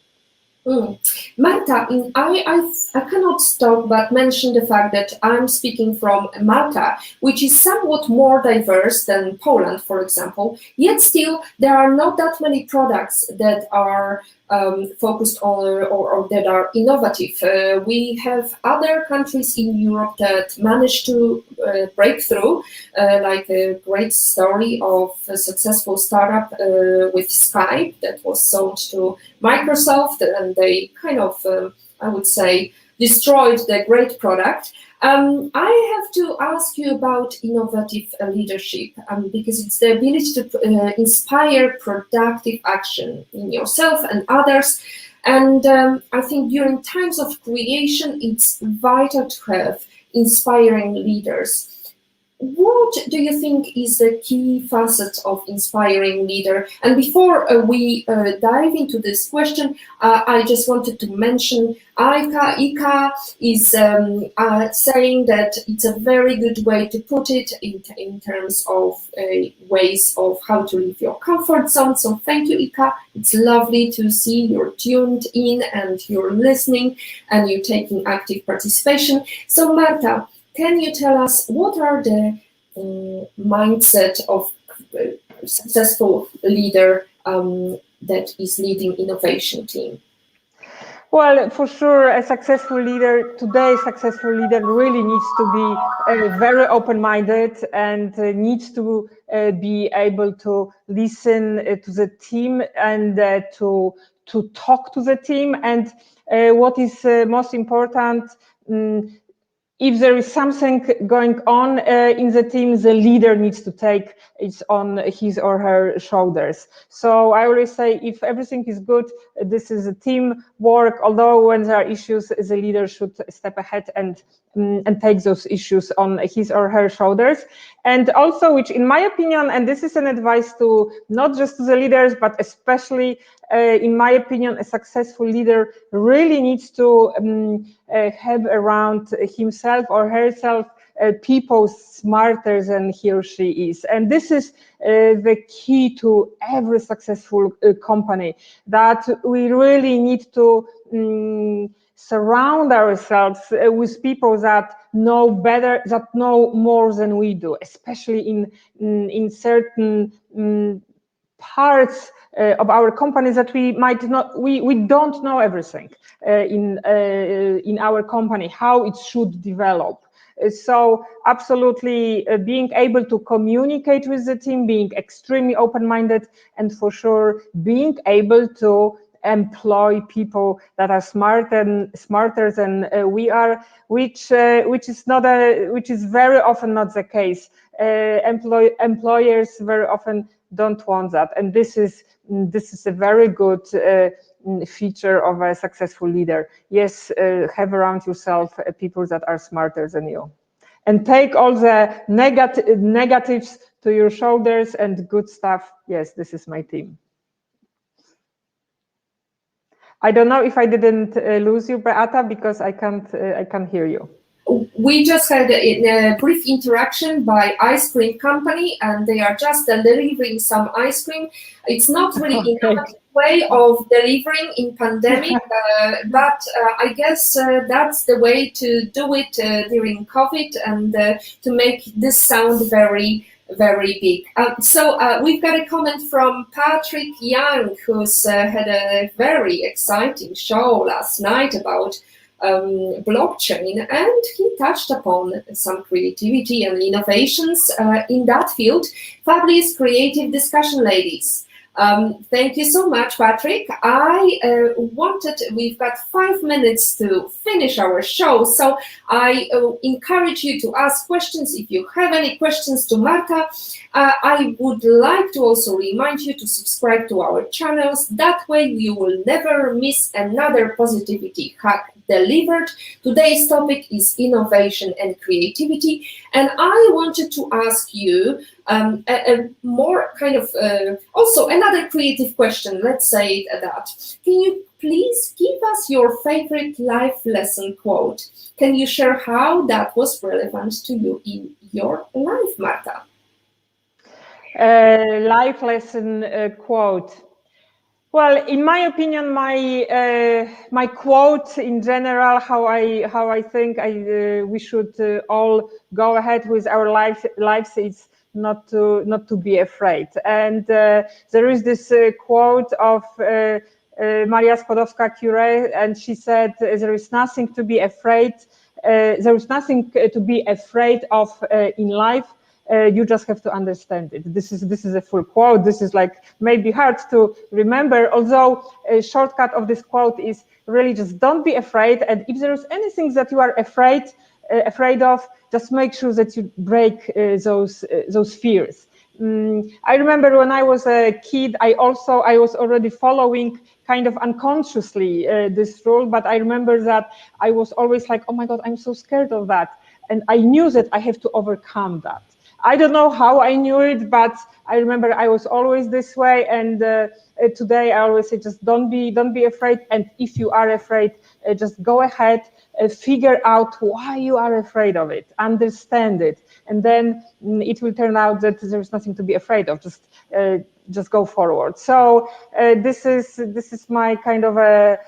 A: Marta, I cannot stop but mention the fact that I'm speaking from Malta, which is somewhat more diverse than Poland, for example, yet still there are not that many products that are focused on or that are innovative. We have other countries in Europe that managed to break through, like a great story of a successful startup with Skype that was sold to Microsoft, and they kind of, I would say, destroyed the great product. I have to ask you about innovative leadership, because it's the ability to inspire productive action in yourself and others. And I think during times of creation, it's vital to have inspiring leaders. what do you think is the key facet of inspiring leader? And before we dive into this question, I just wanted to mention Ika is saying that it's a very good way to put it in terms of ways of how to leave your comfort zone. So thank you, Ika. It's lovely to see you're tuned in and you're listening and you're taking active participation. So Marta, can you tell us what are the mindset of a successful leader that is leading innovation team?
B: Well, for sure, a successful leader, today's successful leader really needs to be very open-minded and needs to be able to listen to the team and to talk to the team. And what is most important, if there is something going on in the team, the leader needs to take it on his or her shoulders. So I always say, if everything is good, this is a team work. Although when there are issues, the leader should step ahead and take those issues on his or her shoulders. And also, which in my opinion, and this is an advice to not just to the leaders, but especially in my opinion, a successful leader really needs to have around himself or herself people smarter than he or she is. And this is the key to every successful company, that we really need to surround ourselves with people that know better, that know more than we do, especially in certain parts of our companies that we might not, we don't know everything in our company, how it should develop. So absolutely being able to communicate with the team, being extremely open-minded, and for sure being able to employ people that are smarter than we are, which is very often not the case. Employers very often don't want that, and this is a very good feature of a successful leader. Yes, have around yourself people that are smarter than you, and take all the negatives to your shoulders, and good stuff. Yes, this is my team. I don't know if I didn't lose you, Beata, because I can't hear you.
A: We just had a brief interaction by ice cream company, and they are just delivering some ice cream. It's not really innovative way of delivering in pandemic, but I guess that's the way to do it during COVID, and to make this sound very, very big. So we've got a comment from Patrick Young, who's had a very exciting show last night about blockchain, and he touched upon some creativity and innovations in that field. Fabulous creative discussion, ladies. Thank you so much, Patrick. We've got 5 minutes to finish our show, so I encourage you to ask questions. If you have any questions to Marta, I would like to also remind you to subscribe to our channels. That way you will never miss another positivity hack delivered. Today's topic is innovation and creativity, and I wanted to ask you a more kind of also another creative question. Let's say that. Can you please give us your favorite life lesson quote? Can you share how that was relevant to you in your life, Marta?
B: Life lesson quote. Well, in my opinion, my quote in general, how I think we should all go ahead with our lives is not to be afraid. And there is this quote of Maria Skłodowska-Curie, and she said, "There is nothing to be afraid. There is nothing to be afraid of in life. You just have to understand it." This is a full quote. This is like maybe hard to remember, although a shortcut of this quote is really just don't be afraid. And if there is anything that you are afraid of, just make sure that you break those fears. I remember when I was a kid, I was already following kind of unconsciously this rule, but I remember that I was always like, oh my God, I'm so scared of that. and I knew that I have to overcome that. I don't know how I knew it, but I remember I was always this way. And today I always say, just don't be afraid. And if you are afraid, just go ahead, figure out why you are afraid of it, understand it, and then it will turn out that there's nothing to be afraid of. Just go forward. So this is my kind of a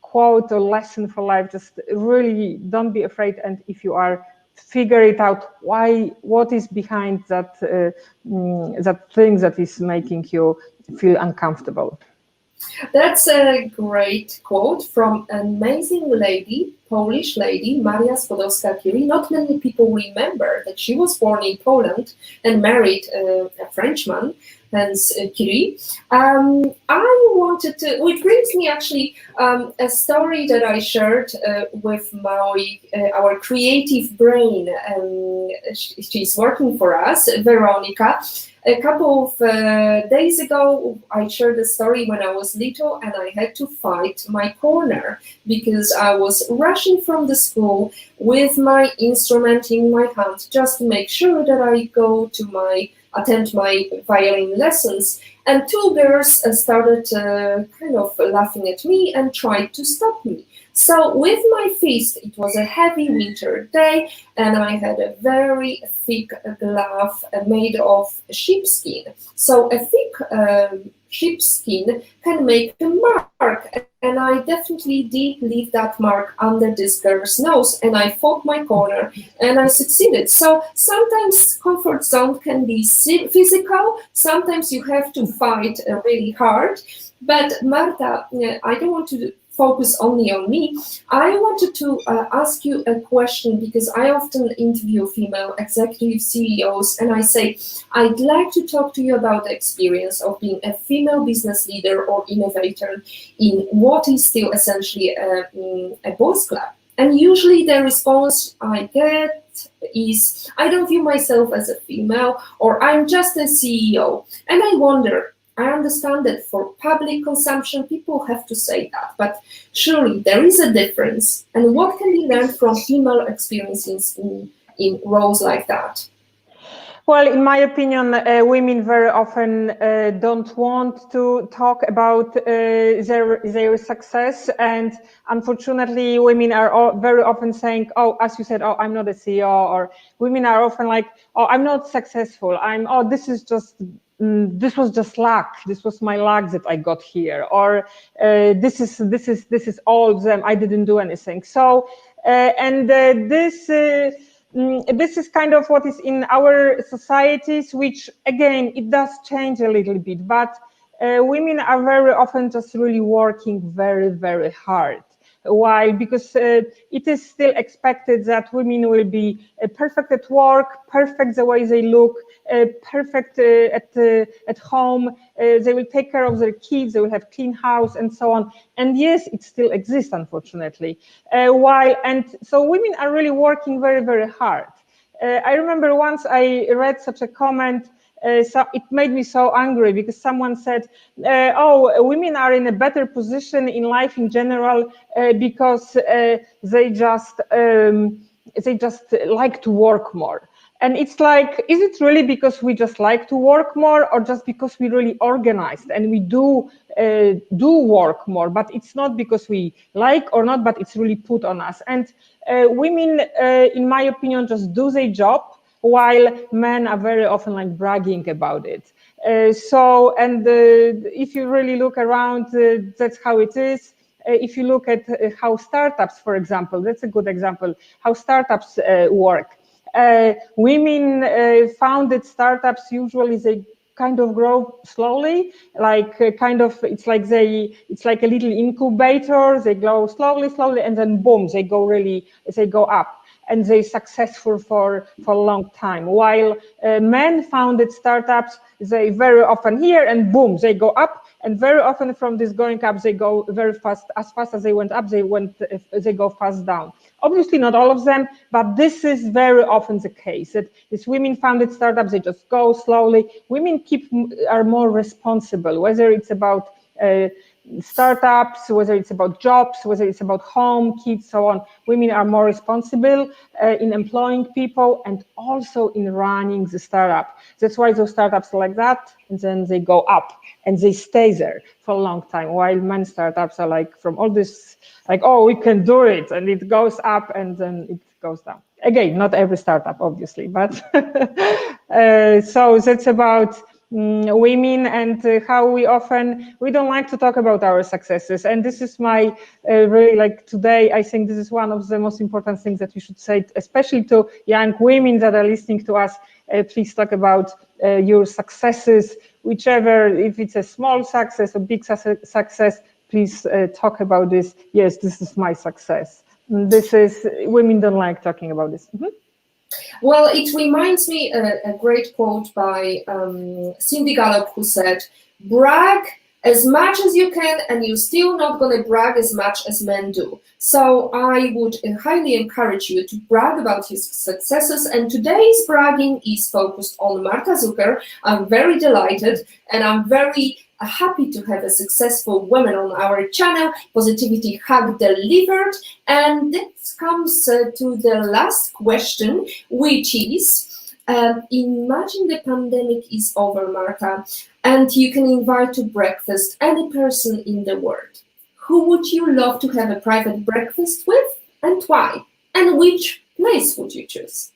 B: quote or lesson for life. Just really don't be afraid, and if you are, figure it out, what is behind that that thing that is making you feel uncomfortable.
A: That's a great quote from an amazing lady, Polish lady, Maria Skłodowska-Curie. Not many people remember that she was born in Poland and married a Frenchman, hence Curie. I wanted to, which brings me actually a story that I shared with our creative brain. She's working for us, Veronica. A couple of days ago, I shared a story when I was little and I had to fight my corner because I was rushing from the school with my instrument in my hand just to make sure that I go to attend my violin lessons. And two girls started kind of laughing at me and tried to stop me. So with my fist, it was a heavy winter day, and I had a very thick glove made of sheepskin. So a thick sheepskin can make a mark, and I definitely did leave that mark under this girl's nose, and I fought my corner, and I succeeded. So sometimes comfort zone can be physical, sometimes you have to fight really hard. But Marta, I don't want to focus only on me. I wanted to ask you a question because I often interview female executive CEOs and I say, I'd like to talk to you about the experience of being a female business leader or innovator in what is still essentially a boys' club. And usually the response I get is, I don't view myself as a female, or I'm just a CEO. And I wonder, I understand that for public consumption, people have to say that, but surely there is a difference. And what can be learned from female experiences in roles like that?
B: Well, in my opinion, women very often don't want to talk about their success, and unfortunately, women are very often saying, "Oh, as you said, oh, I'm not a CEO," or women are often like, "Oh, I'm not successful. This was just luck. This was my luck that I got here," or this is all of them. I didn't do anything. So, this is kind of what is in our societies, which again, it does change a little bit, but women are very often just really working very, very hard. Why? Because it is still expected that women will be perfect at work, perfect the way they look, perfect at home, they will take care of their kids, they will have clean house and so on. And yes, it still exists, unfortunately. And so women are really working very, very hard. I remember once I read such a comment, so it made me so angry because someone said, oh, women are in a better position in life in general because they just like to work more. And it's like, is it really because we just like to work more, or just because we really organized and we do work more? But it's not because we like or not, but it's really put on us. And women, in my opinion, just do their job, while men are very often like bragging about it. If you really look around, that's how it is. If you look at how startups, for example, that's a good example, how startups work. Women founded startups, usually they kind of grow slowly, like it's like a little incubator. They grow slowly, and then boom, they go up, and they're successful for a long time. While men founded startups, they very often here and boom, they go up, and very often from this going up, they go very fast. As fast as they went up, they go fast down. Obviously not all of them, but this is very often the case, that these women-founded startups, they just go slowly. Women are more responsible, whether it's about startups, whether it's about jobs, whether it's about home, kids, so on. Women are more responsible in employing people and also in running the startup. That's why those startups are like that, and then they go up and they stay there for a long time, while many startups are like from all this, like, oh, we can do it, and it goes up and then it goes down. Again, not every startup, obviously, but so that's about women and how we don't like to talk about our successes. And this is my really, like, today, I think this is one of the most important things that we should say, especially to young women that are listening to us. Please talk about your successes, whichever, if it's a small success or big success, please talk about this. Yes, this is my success. This is, women don't like talking about this.
A: Well, it reminds me a great quote by Cindy Gallop, who said, brag as much as you can and you're still not going to brag as much as men do. So I would highly encourage you to brag about your successes, and today's bragging is focused on Marta Zucker. I'm very delighted and I'm very happy to have a successful woman on our channel. Positivity Hug delivered. And this comes to the last question, which is, imagine the pandemic is over, Marta, and you can invite to breakfast any person in the world. Who would you love to have a private breakfast with, and why? And which place would you choose?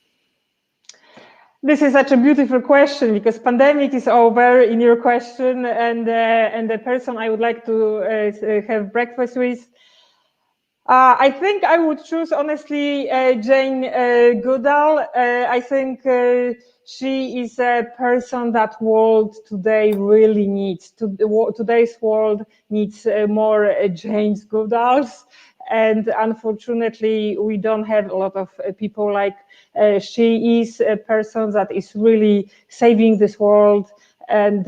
B: This is such a beautiful question, because pandemic is over in your question, and the person I would like to have breakfast with, I think I would choose, honestly, Jane Goodall. I think she is a person that world today really needs. Today's world needs more James Goodalls, and unfortunately, we don't have a lot of people like she is a person that is really saving this world. And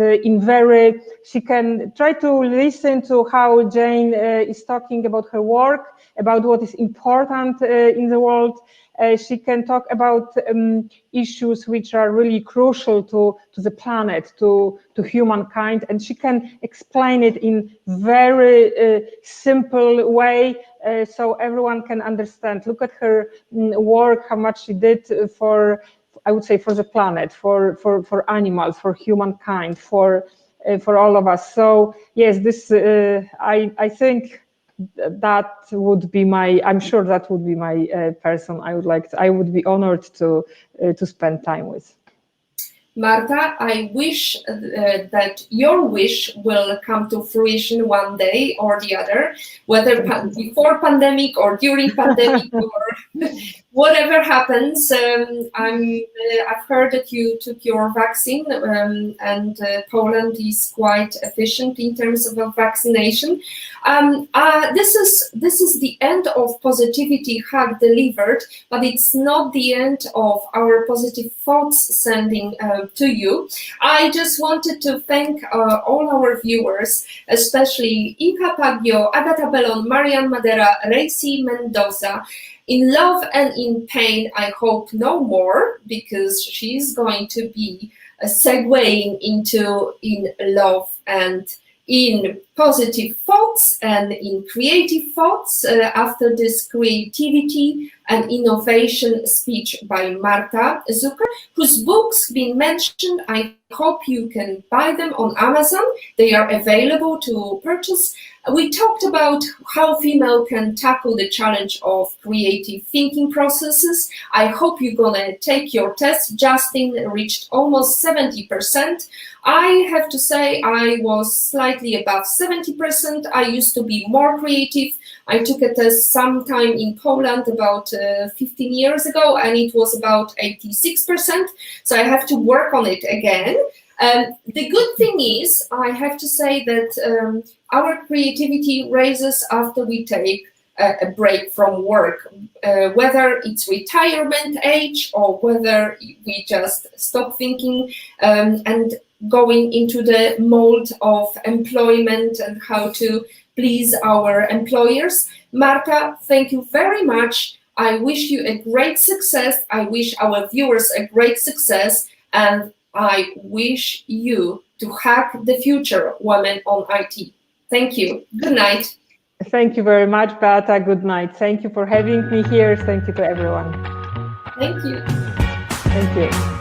B: she can try to listen to how Jane is talking about her work, about what is important in the world. She can talk about issues which are really crucial to the planet, to humankind, and she can explain it in very simple way, so everyone can understand. Look at her work, how much she did for, I would say, for the planet, for animals, for humankind, for all of us. So yes, this I think that would be my. I'm sure that would be my person. I would be honored to spend time with.
A: Marta, I wish that your wish will come to fruition one day or the other, whether before pandemic or during pandemic or whatever happens. I've heard that you took your vaccine, and Poland is quite efficient in terms of vaccination. This is the end of Positivity Hug delivered, but it's not the end of our positive thoughts sending to you. I just wanted to thank all our viewers, especially Inka Paggio, Agata Bellon, Marian Madera, Reisi Mendoza. In love and in pain, I hope no more, because she's going to be segueing into in love and in positive thoughts and in creative thoughts after this creativity and innovation speech by Marta Zucker, whose books been mentioned. I hope you can buy them on Amazon. They are available to purchase. We talked about how female can tackle the challenge of creative thinking processes. I hope you're gonna take your test. Justin reached almost 70%. I have to say I was slightly above 70%. I used to be more creative. I took a test sometime in Poland about 15 years ago, and it was about 86%. So I have to work on it again. The good thing is, I have to say that our creativity raises after we take a break from work, whether it's retirement age or whether we just stop thinking and going into the mold of employment and how to please our employers. Marta, thank you very much. I wish you a great success. I wish our viewers a great success, and I wish you to hack the future, women on IT. Thank you. Good night.
B: Thank you very much, Beata. Good night. Thank you for having me here. Thank you to everyone.
A: Thank you.
B: Thank you.